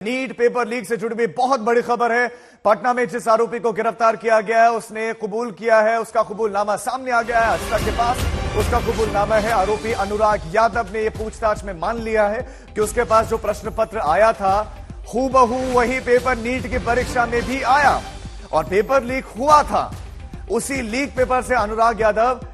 NEET paper leak से जुड़ी हुई बहुत बड़ी खबर है। पटना में जिस आरोपी को गिरफ्तार किया गया है उसने कबूल किया है, उसका कबूलनामा सामने आ गया है। हस्ता के पास उसका कबूलनामा है। आरोपी अनुराग यादव ने यह पूछताछ में मान लिया है कि उसके पास जो प्रश्न पत्र आया था हूबहू वही पेपर नीट की परीक्षा में भी आया और पेपर लीक हुआ था। उसी लीक पेपर से अनुराग यादव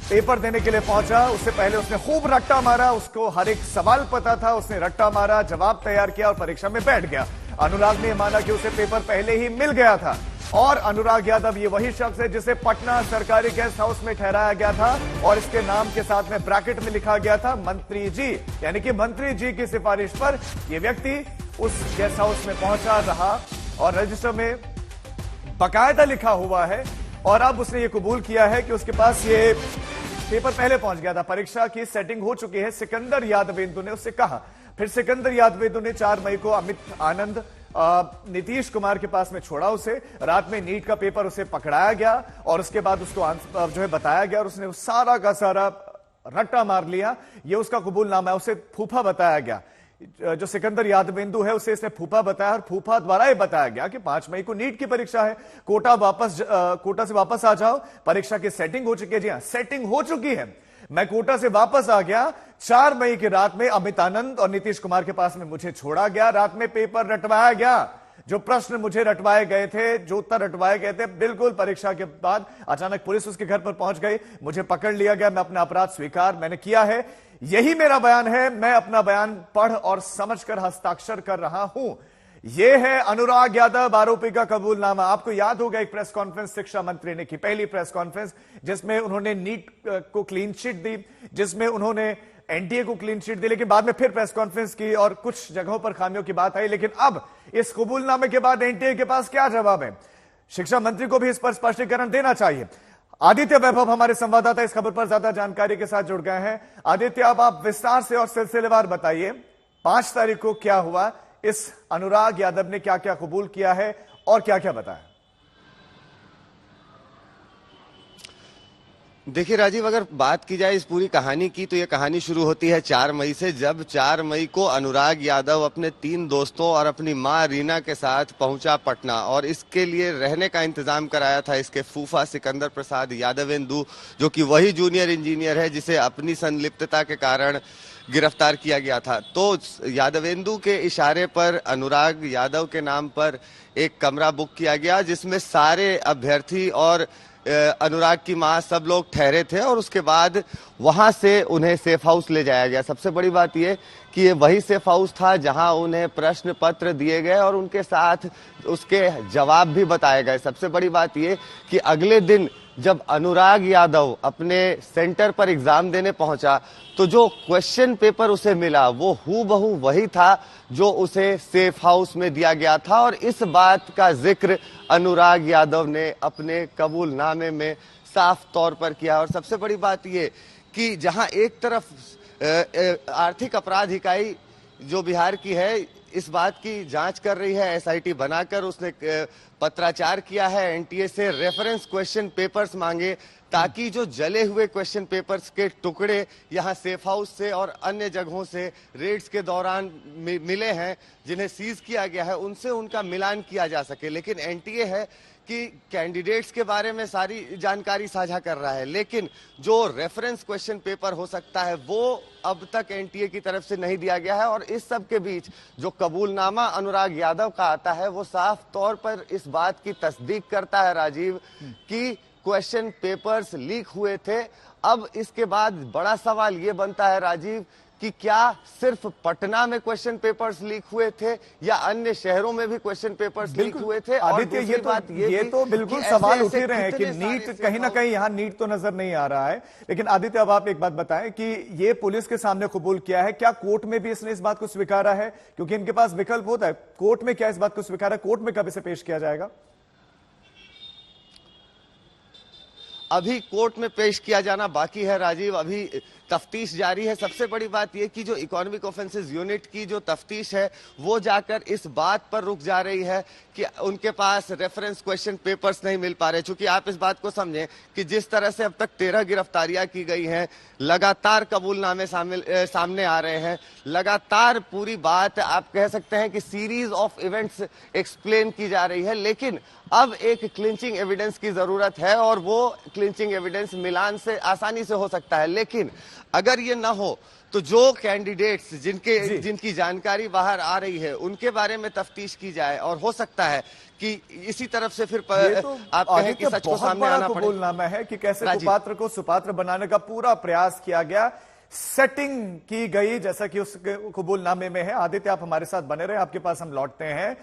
पेपर देने के लिए पहुंचा। उससे पहले उसने खूब रट्टा मारा, उसको हर एक सवाल पता था, उसने रट्टा मारा, जवाब तैयार किया और परीक्षा में बैठ गया। अनुराग ने माना कि उसे पेपर पहले ही मिल गया था और अनुराग यादव ये वही शख्स है जिसे पटना सरकारी गेस्ट हाउस में ठहराया गया था और इसके नाम के साथ में ब्रैकेट में लिखा गया था मंत्री जी, यानी कि मंत्री जी की सिफारिश पर यह व्यक्ति उस गेस्ट हाउस में पहुंचा रहा और रजिस्टर में बाकायदा लिखा हुआ है। और अब उसने ये कबूल किया है कि उसके पास ये पेपर पहले पहुंच गया था, परीक्षा की सेटिंग हो चुकी है। सिकंदर यादवेंदु ने उससे कहा। फिर सिकंदर यादवेंदु ने 4 मई को अमित आनंद नीतीश कुमार के पास में छोड़ा उसे। रात में नीट का पेपर उसे पकड़ाया गया और उसके बाद उसको जो है बताया गया और उसने सारा का सारा रट्टा मार लिया। ये उसका कबूलनामा है, उसे फूफा बताया गया। जो सिकंदर यादवेंदु है उसे इसने फूफा बताया और फूफा द्वारा यह बताया गया कि 5 मई को नीट की परीक्षा है, कोटा से वापस आ जाओ, परीक्षा की सेटिंग हो चुकी है। जी हां, सेटिंग हो चुकी है। मैं कोटा से वापस आ गया। 4 मई की रात में अमित आनंद और नीतीश कुमार के पास में मुझे छोड़ा गया। रात में पेपर रटवाया गया। जो प्रश्न मुझे रटवाए गए थे, जो उत्तर रटवाए गए थे, बिल्कुल परीक्षा के बाद अचानक पुलिस उसके घर पर पहुंच गई, मुझे पकड़ लिया गया। मैं अपना अपराध स्वीकार मैंने किया है, यही मेरा बयान है। मैं अपना बयान पढ़ और समझकर हस्ताक्षर कर रहा हूं। यह है अनुराग यादव आरोपी का कबूलनामा। आपको याद होगा एक प्रेस कॉन्फ्रेंस शिक्षा मंत्री ने की, पहली प्रेस कॉन्फ्रेंस, जिसमें उन्होंने नीट को क्लीन चिट दी, जिसमें उन्होंने एनटीए को क्लीन चिट दी, लेकिन बाद में फिर प्रेस कॉन्फ्रेंस की और कुछ जगहों पर खामियों की बात आई। लेकिन अब इस कबूलनामे के बाद एनटीए के पास क्या जवाब है? शिक्षा मंत्री को भी इस पर स्पष्टीकरण देना चाहिए। आदित्य वैभव हमारे संवाददाता इस खबर पर ज्यादा जानकारी के साथ जुड़ गए हैं। आदित्य, अब आप विस्तार से और सिलसिलेवार बताइए, 5 तारीख को क्या हुआ, इस अनुराग यादव ने क्या क्या कबूल किया है और क्या क्या बताया? देखिए राजीव, अगर बात की जाए इस पूरी कहानी की तो ये कहानी शुरू होती है 4 मई से, जब 4 मई को अनुराग यादव अपने 3 दोस्तों और अपनी मां रीना के साथ पहुंचा पटना और इसके लिए रहने का इंतजाम कराया था इसके फूफा सिकंदर प्रसाद यादवेंदु, जो कि वही जूनियर इंजीनियर है जिसे अपनी संलिप्तता के कारण गिरफ्तार किया गया था। तो यादवेंदु के इशारे पर अनुराग यादव के नाम पर एक कमरा बुक किया गया जिसमें सारे अभ्यर्थी और अनुराग की मां सब लोग ठहरे थे और उसके बाद वहां से उन्हें सेफ हाउस ले जाया गया। सबसे बड़ी बात यह कि ये वही सेफ हाउस था जहां उन्हें प्रश्न पत्र दिए गए और उनके साथ उसके जवाब भी बताए गए। सबसे बड़ी बात यह कि अगले दिन जब अनुराग यादव अपने सेंटर पर एग्जाम देने पहुंचा तो जो क्वेश्चन पेपर उसे मिला वो हूबहू वही था जो उसे सेफ हाउस में दिया गया था और इस बात का जिक्र अनुराग यादव ने अपने कबूलनामे में साफ तौर पर किया। और सबसे बड़ी बात ये कि जहां एक तरफ आर्थिक अपराध इकाई जो बिहार की है इस बात की जांच कर रही है, एसआईटी बनाकर उसने पत्राचार किया है, एनटीए से रेफरेंस क्वेश्चन पेपर्स मांगे ताकि जो जले हुए क्वेश्चन पेपर्स के टुकड़े यहाँ सेफ हाउस से और अन्य जगहों से रेड्स के दौरान मिले हैं जिन्हें सीज किया गया है उनसे उनका मिलान किया जा सके। लेकिन एनटीए है कि कैंडिडेट्स के बारे में सारी जानकारी साझा कर रहा है, लेकिन जो रेफरेंस क्वेश्चन पेपर हो सकता है वो अब तक एनटीए की तरफ से नहीं दिया गया है। और इस सब के बीच जो कबूलनामा अनुराग यादव का आता है वो साफ तौर पर इस बात की तस्दीक करता है राजीव कि क्वेश्चन पेपर्स लीक हुए थे। अब इसके बाद बड़ा सवाल ये बनता है राजीव कि क्या सिर्फ पटना में क्वेश्चन पेपर्स लीक हुए थे या अन्य शहरों में भी क्वेश्चन पेपर्स लीक हुए थे? आदित्य, ये तो बिल्कुल सवाल उठ ही रहे हैं कि नीट कहीं ना कहीं यहाँ नीट तो नजर नहीं आ रहा है। लेकिन आदित्य, अब आप एक बात बताएं कि ये पुलिस के सामने कबूल किया है, क्या कोर्ट में भी इसने इस बात को स्वीकारा है? क्योंकि इनके पास विकल्प होता है, कोर्ट में क्या इस बात को स्वीकारा है? कोर्ट में कब इसे पेश किया जाएगा? अभी कोर्ट में पेश किया जाना बाकी है राजीव, अभी तफ्तीश जारी है। सबसे बड़ी बात यह कि जो इकोनॉमिक ऑफेंसेस यूनिट की जो तफ्तीश है वो जाकर इस बात पर रुक जा रही है कि उनके पास रेफरेंस क्वेश्चन पेपर्स नहीं मिल पा रहे। चूंकि आप इस बात को समझें कि जिस तरह से अब तक 13 गिरफ्तारियां की गई हैं, लगातार कबूलनामे सामने आ रहे हैं, लगातार पूरी बात आप कह सकते हैं कि सीरीज ऑफ इवेंट्स एक्सप्लेन की जा रही है, लेकिन अब एक क्लिंचिंग एविडेंस की जरूरत है और वो क्लिंचिंग एविडेंस मिलान से आसानी से हो सकता है। लेकिन अगर ये ना हो तो जो कैंडिडेट्स जिनकी जानकारी बाहर आ रही है उनके बारे में तफ्तीश की जाए और हो सकता है कि इसी तरफ से फिर तो आप कहें कि सच को सामने आना पड़े। कबूलनामा है कि कैसे कुपात्र को सुपात्र बनाने का पूरा प्रयास किया गया, सेटिंग की गई, जैसा कि उस कबूलनामे में है। आदित्य, आप हमारे साथ बने रहे, आपके पास हम लौटते हैं।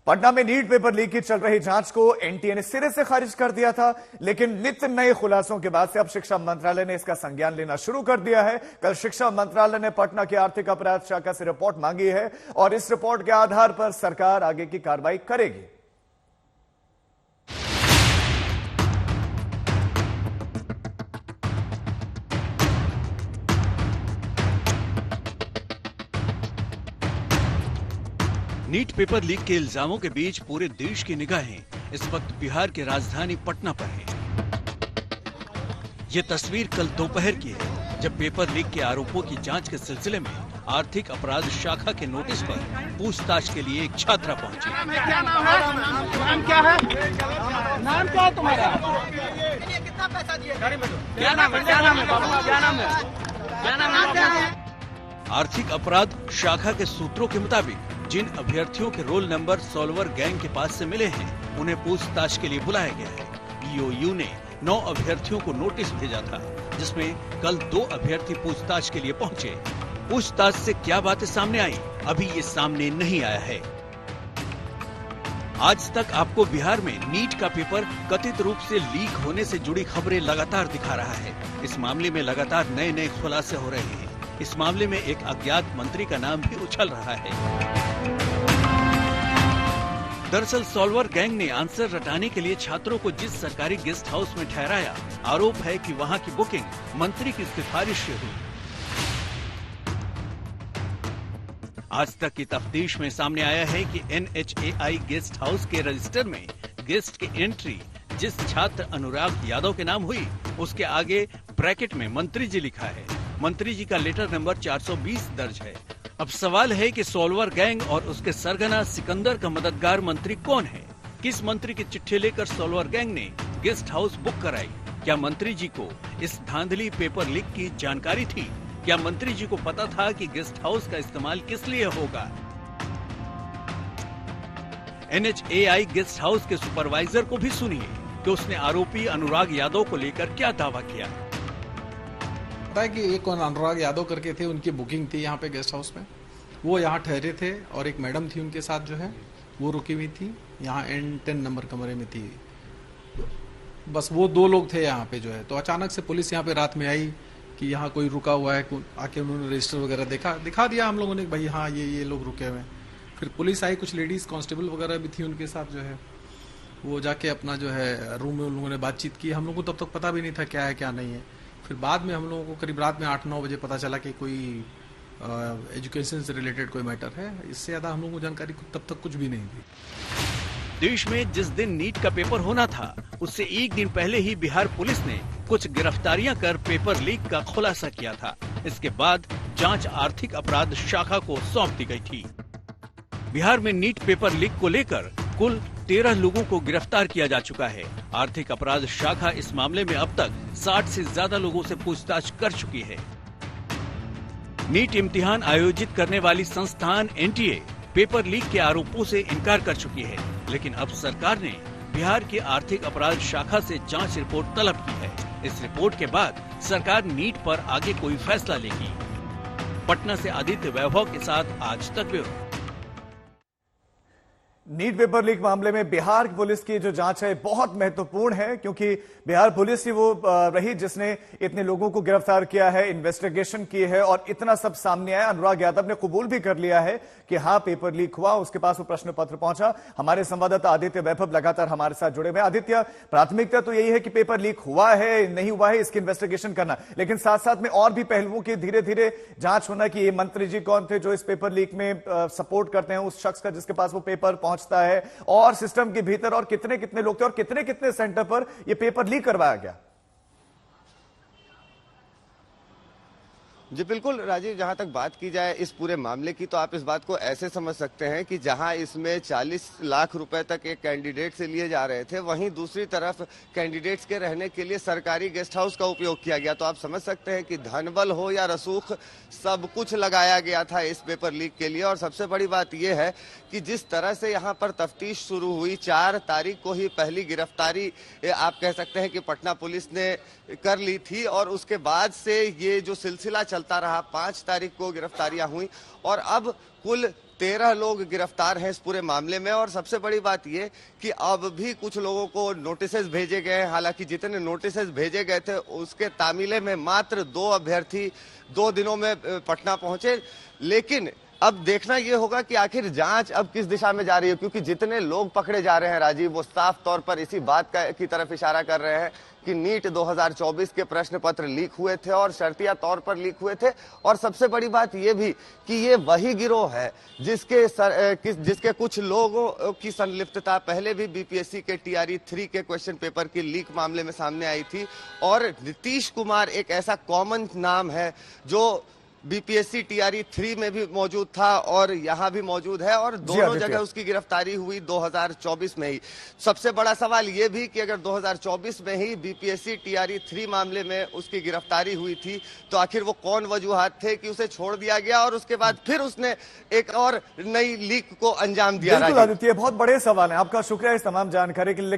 पटना में नीट पेपर लीक की चल रही जांच को एनटीए ने सिरे से खारिज कर दिया था, लेकिन नित्य नए खुलासों के बाद से अब शिक्षा मंत्रालय ने इसका संज्ञान लेना शुरू कर दिया है। कल शिक्षा मंत्रालय ने पटना की आर्थिक अपराध शाखा से रिपोर्ट मांगी है और इस रिपोर्ट के आधार पर सरकार आगे की कार्रवाई करेगी। नीट पेपर लीक के इल्जामों के बीच पूरे देश की निगाहें इस वक्त बिहार की राजधानी पटना पर है। ये तस्वीर कल दोपहर की है, जब पेपर लीक के आरोपों की जांच के सिलसिले में आर्थिक अपराध शाखा के नोटिस पर पूछताछ के लिए एक छात्रा पहुंची। क्या नाम है? नाम क्या है? नाम क्या है तुम्हारा? कितना पैसा दिए? क्या नाम है? क्या नाम है? क्या नाम है? क्या नाम है? आर्थिक अपराध शाखा के सूत्रों के मुताबिक जिन अभ्यर्थियों के रोल नंबर सॉल्वर गैंग के पास से मिले हैं, उन्हें पूछताछ के लिए बुलाया गया है। ईओयू ने 9 अभ्यर्थियों को नोटिस भेजा था, जिसमें कल 2 अभ्यर्थी पूछताछ के लिए पहुंचे। पूछताछ से क्या बातें सामने आई, अभी ये सामने नहीं आया है। आज तक आपको बिहार में नीट का पेपर कथित रूप से लीक होने से जुड़ी खबरें लगातार दिखा रहा है। इस मामले में लगातार नए नए खुलासे हो रहे हैं। इस मामले में एक अज्ञात मंत्री का नाम भी उछल रहा है। दरअसल सॉल्वर गैंग ने आंसर रटाने के लिए छात्रों को जिस सरकारी गेस्ट हाउस में ठहराया, आरोप है कि वहां की बुकिंग मंत्री की सिफारिश से हुई। आज तक की तफ्तीश में सामने आया है कि NHAI गेस्ट हाउस के रजिस्टर में गेस्ट की एंट्री जिस छात्र अनुराग यादव के नाम हुई, उसके आगे ब्रैकेट में मंत्री जी लिखा है। मंत्री जी का लेटर नंबर 420 दर्ज है। अब सवाल है कि सॉल्वर गैंग और उसके सरगना सिकंदर का मददगार मंत्री कौन है? किस मंत्री की चिट्ठी लेकर सॉल्वर गैंग ने गेस्ट हाउस बुक कराई? क्या मंत्री जी को इस धांधली पेपर लीक की जानकारी थी? क्या मंत्री जी को पता था कि गेस्ट हाउस का इस्तेमाल किस लिए होगा? NHAI गेस्ट हाउस के सुपरवाइजर को भी सुनिए कि उसने आरोपी अनुराग यादव को लेकर क्या दावा किया। पता है कि एक अनुराग यादव करके थे, उनकी बुकिंग थी यहाँ पे गेस्ट हाउस में। वो यहाँ ठहरे थे और एक मैडम थी उनके साथ जो है वो रुकी हुई थी, यहाँ N10 नंबर कमरे में थी। बस वो 2 लोग थे यहाँ पे जो है। तो अचानक से पुलिस यहाँ पे रात में आई कि यहाँ कोई रुका हुआ है। आके उन्होंने रजिस्टर वगैरह दिखा दिया हम लोगों ने, भाई हाँ ये लोग रुके हुए हैं। फिर पुलिस आई, कुछ लेडीज कांस्टेबल वगैरह भी थी उनके साथ जो है। वो जाके अपना जो है रूम में उन लोगों ने बातचीत की। हम लोगों को तब तक पता भी नहीं था क्या है क्या नहीं है। फिर बाद में हम लोगों को करीब रात में 8-9 बजे पता चला कि कोई एजुकेशन से रिलेटेड कोई मैटर है। इससे ज्यादा हम लोगों को जानकारी तब तक कुछ भी नहीं थी। देश में जिस दिन नीट का पेपर होना था, उससे एक दिन पहले ही बिहार पुलिस ने कुछ गिरफ्तारियां कर पेपर लीक का खुलासा किया था। इसके बाद जांच आर्थिक अपराध शाखा को सौंप दी गई थी। बिहार में नीट पेपर लीक को लेकर कुल 13 लोगों को गिरफ्तार किया जा चुका है। आर्थिक अपराध शाखा इस मामले में अब तक 60 से ज्यादा लोगों से पूछताछ कर चुकी है। नीट इम्तिहान आयोजित करने वाली संस्थान NTA पेपर लीक के आरोपों से इनकार कर चुकी है, लेकिन अब सरकार ने बिहार की आर्थिक अपराध शाखा से जांच रिपोर्ट तलब की है। इस रिपोर्ट के बाद सरकार नीट पर आगे कोई फैसला लेगी। पटना से आदित्य वैभव के साथ आज तक ब्यूरो। नीट पेपर लीक मामले में बिहार पुलिस की जो जांच है बहुत महत्वपूर्ण है, क्योंकि बिहार पुलिस ही वो रही जिसने इतने लोगों को गिरफ्तार किया है, इन्वेस्टिगेशन की है और इतना सब सामने आया। अनुराग यादव ने कबूल भी कर लिया है कि हाँ पेपर लीक हुआ, उसके पास वो प्रश्न पत्र पहुंचा। हमारे संवाददाता आदित्य वैभव लगातार हमारे साथ जुड़े हुए। आदित्य, प्राथमिकता तो यही है कि पेपर लीक हुआ है नहीं हुआ है इसकी इन्वेस्टिगेशन करना, लेकिन साथ साथ में और भी पहलुओं की धीरे धीरे जांच होना कि ये मंत्री जी कौन थे जो इस पेपर लीक में सपोर्ट करते हैं उस शख्स का जिसके पास वो पेपर पहुंचता है, और सिस्टम के भीतर और कितने कितने लोग थे और कितने कितने सेंटर पर ये पेपर लीक करवाया गया। जी बिल्कुल राजीव, जहां तक बात की जाए इस पूरे मामले की तो आप इस बात को ऐसे समझ सकते हैं कि जहां इसमें 40 लाख रुपए तक एक कैंडिडेट से लिए जा रहे थे, वहीं दूसरी तरफ कैंडिडेट्स के रहने के लिए सरकारी गेस्ट हाउस का उपयोग किया गया। तो आप समझ सकते हैं कि धनबल हो या रसूख, सब कुछ लगाया गया था इस पेपर लीक के लिए। और सबसे बड़ी बात यह है कि जिस तरह से यहाँ पर तफ्तीश शुरू हुई, 4 तारीख को ही पहली गिरफ्तारी आप कह सकते हैं कि पटना पुलिस ने कर ली थी, और उसके बाद से ये जो सिलसिला चलता रहा, 5 तारीख को गिरफ्तारियां हुई और अब कुल 13 लोग गिरफ्तार हैं इस पूरे मामले में। और सबसे बड़ी बात यह कि अब भी कुछ लोगों को नोटिसेस भेजे गए हैं। हालांकि जितने नोटिसेस भेजे गए थे उसके तामीले में मात्र 2 अभ्यर्थी 2 दिनों में पटना पहुंचे, लेकिन अब देखना यह होगा कि आखिर जांच अब किस दिशा में जा रही है, क्योंकि जितने लोग पकड़े जा रहे हैं राजीव, वो साफ तौर पर इसी बात की तरफ इशारा कर रहे हैं कि नीट 2024 के प्रश्न पत्र लीक हुए थे और शर्तिया तौर पर लीक हुए थे। और सबसे बड़ी बात यह भी कि ये वही गिरोह है जिसके कुछ लोगों की संलिप्तता पहले भी बीपीएससी के TRE 3 के क्वेश्चन पेपर की लीक मामले में सामने आई थी। और नीतीश कुमार एक ऐसा कॉमन नाम है जो बीपीएससी TRE 3 में भी मौजूद था और यहाँ भी मौजूद है, और दोनों जगह उसकी गिरफ्तारी हुई 2024 में ही। सबसे बड़ा सवाल ये भी कि अगर 2024 में ही बीपीएससी TRE 3 मामले में उसकी गिरफ्तारी हुई थी तो आखिर वो कौन वजूहात थे कि उसे छोड़ दिया गया और उसके बाद फिर उसने एक और नई लीक को अंजाम दिया। बिल्कुल आदित्य, बहुत बड़े सवाल है। आपका शुक्रिया इस तमाम जानकारी के लिए।